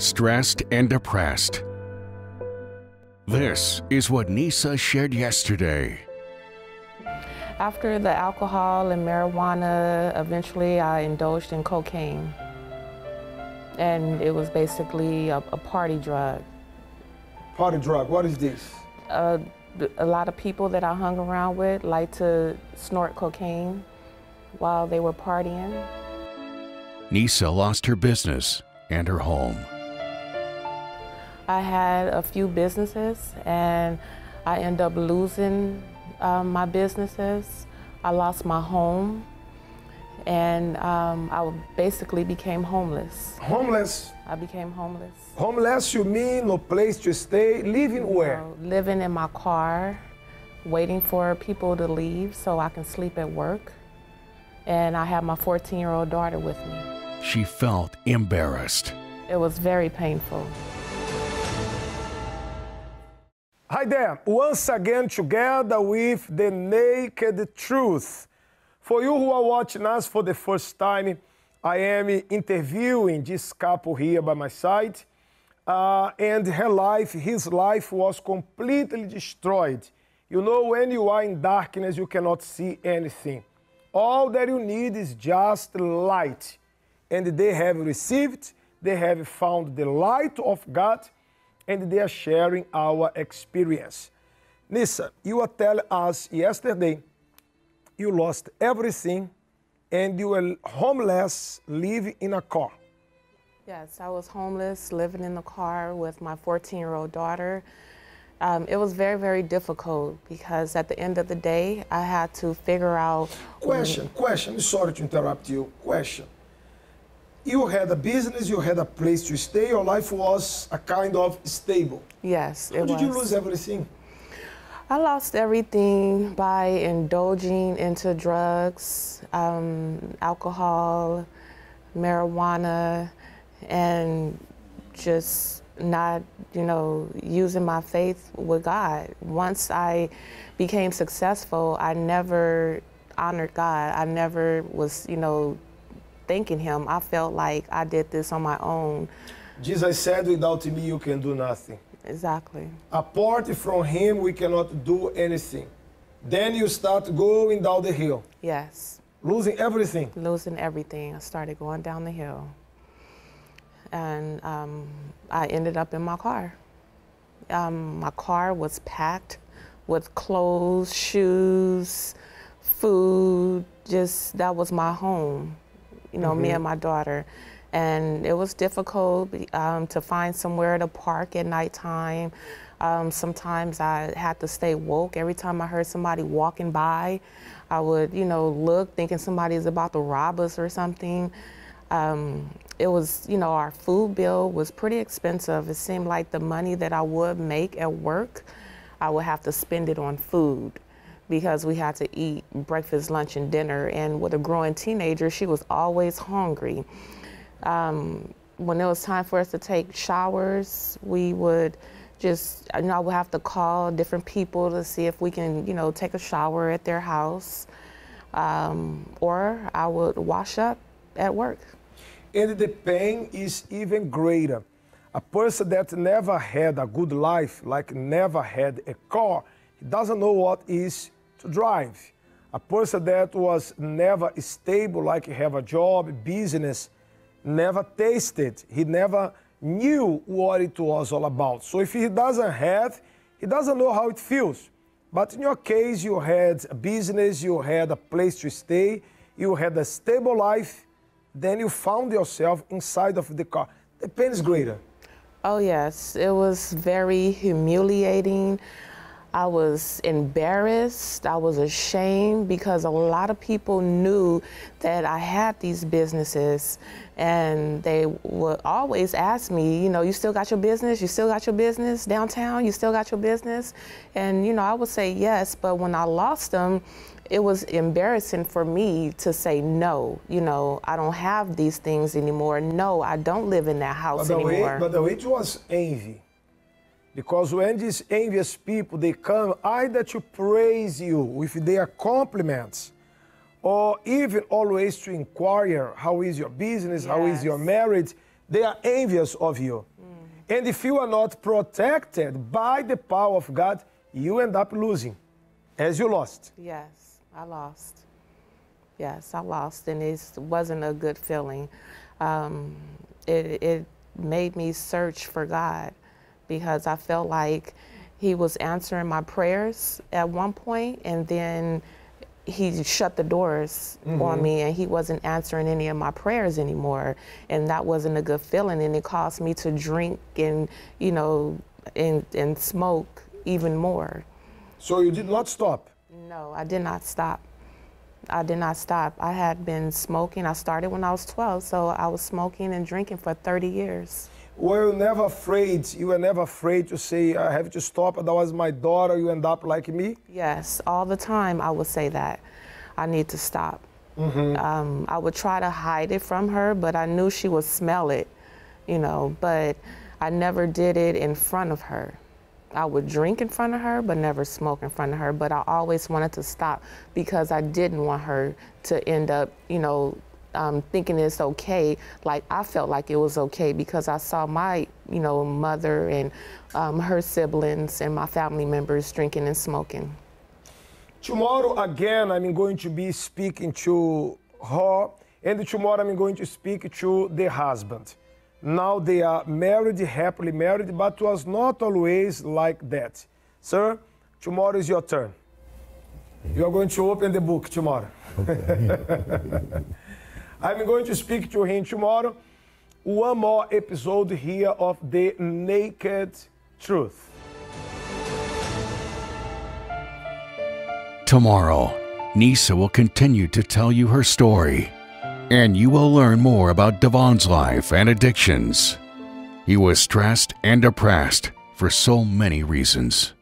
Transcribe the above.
stressed and depressed. This is what Nisa shared yesterday. After the alcohol and marijuana, eventually I indulged in cocaine. And it was basically a party drug. Party drug, what is this? A lot of people that I hung around with like to snort cocaine while they were partying. Nisa lost her business and her home. I had a few businesses and I ended up losing my businesses. I lost my home and I basically became homeless. Homeless? I became homeless. Homeless, you mean no place to stay? Living where? Living in my car, waiting for people to leave so I can sleep at work. And I have my 14-year-old daughter with me. She felt embarrassed. It was very painful. Hi there, once again together with the naked truth. For you who are watching us for the first time, I am interviewing this couple here by my side, and his life was completely destroyed. You know, when you are in darkness, you cannot see anything. All that you need is just light. And they have received, they have found the light of God, and they are sharing our experience. Nisa, you were telling us yesterday you lost everything and you were homeless, living in a car. Yes, I was homeless, living in the car with my 14-year-old daughter. It was very, very difficult because at the end of the day, I had to figure out... Question, sorry to interrupt you, question. You had a business, you had a place to stay, your life was a kind of stable. Yes, it was. How did you lose everything? I lost everything by indulging into drugs, alcohol, marijuana, and just not, using my faith with God. Once I became successful, I never honored God. I never was, thanking Him. I felt like I did this on my own. Jesus said, without me you can do nothing. Exactly. Apart from Him, we cannot do anything. Then you start going down the hill. Yes. Losing everything. Losing everything. I started going down the hill. And I ended up in my car. My car was packed with clothes, shoes, food. That was my home, me and my daughter. And it was difficult to find somewhere to park at nighttime. Sometimes I had to stay woke. Every time I heard somebody walking by, I would, look, thinking somebody is about to rob us or something. It was, our food bill was pretty expensive. It seemed like the money that I would make at work, I would have to spend it on food because we had to eat breakfast, lunch, and dinner. And with a growing teenager, she was always hungry. When it was time for us to take showers, we would just, I would have to call different people to see if we can, take a shower at their house, or I would wash up at work. And the pain is even greater. A person that never had a good life, like never had a car, he doesn't know what is to drive. A person that was never stable, like have a job, business, never tasted, he never knew what it was all about. So if he doesn't have, he doesn't know how it feels. But in your case, you had a business, you had a place to stay, you had a stable life, then you found yourself inside of the car. The pain is greater. Oh yes, it was very humiliating. I was embarrassed, I was ashamed because a lot of people knew that I had these businesses and they would always ask me, you still got your business? You still got your business downtown? You still got your business? And, I would say yes, but when I lost them, it was embarrassing for me to say no, I don't have these things anymore. No, I don't live in that house anymore. But the way it was envy. Because when these envious people, they come either to praise you with their compliments, or even always to inquire how is your business, how is your marriage, they are envious of you. And if you are not protected by the power of God, you end up losing, as you lost. Yes, I lost. Yes, I lost, and it wasn't a good feeling. It made me search for God because I felt like He was answering my prayers at one point, and then He shut the doors on me, and He wasn't answering any of my prayers anymore, and that wasn't a good feeling, and it caused me to drink and, you know, and smoke even more. So you did not stop? No, I did not stop. I did not stop. I had been smoking. I started when I was 12, so I was smoking and drinking for 30 years. Were you never afraid? You were never afraid to say, I have to stop, otherwise my daughter, you end up like me? Yes, all the time I would say that. I need to stop. I would try to hide it from her, but I knew she would smell it, you know, but I never did it in front of her. I would drink in front of her, but never smoke in front of her. But I always wanted to stop because I didn't want her to end up, you know, thinking it's okay. Like I felt like it was okay because I saw my, you know, mother and her siblings and my family members drinking and smoking. Tomorrow again, I'm going to be speaking to her, and tomorrow I'm going to speak to the husband. Now they are married, happily married, but it was not always like that. Sir, tomorrow is your turn. You are going to open the book tomorrow. I'm going to speak to him tomorrow. One more episode here of The Naked Truth. Tomorrow, Nisa will continue to tell you her story, and you will learn more about Devon's life and addictions. He was stressed and depressed for so many reasons.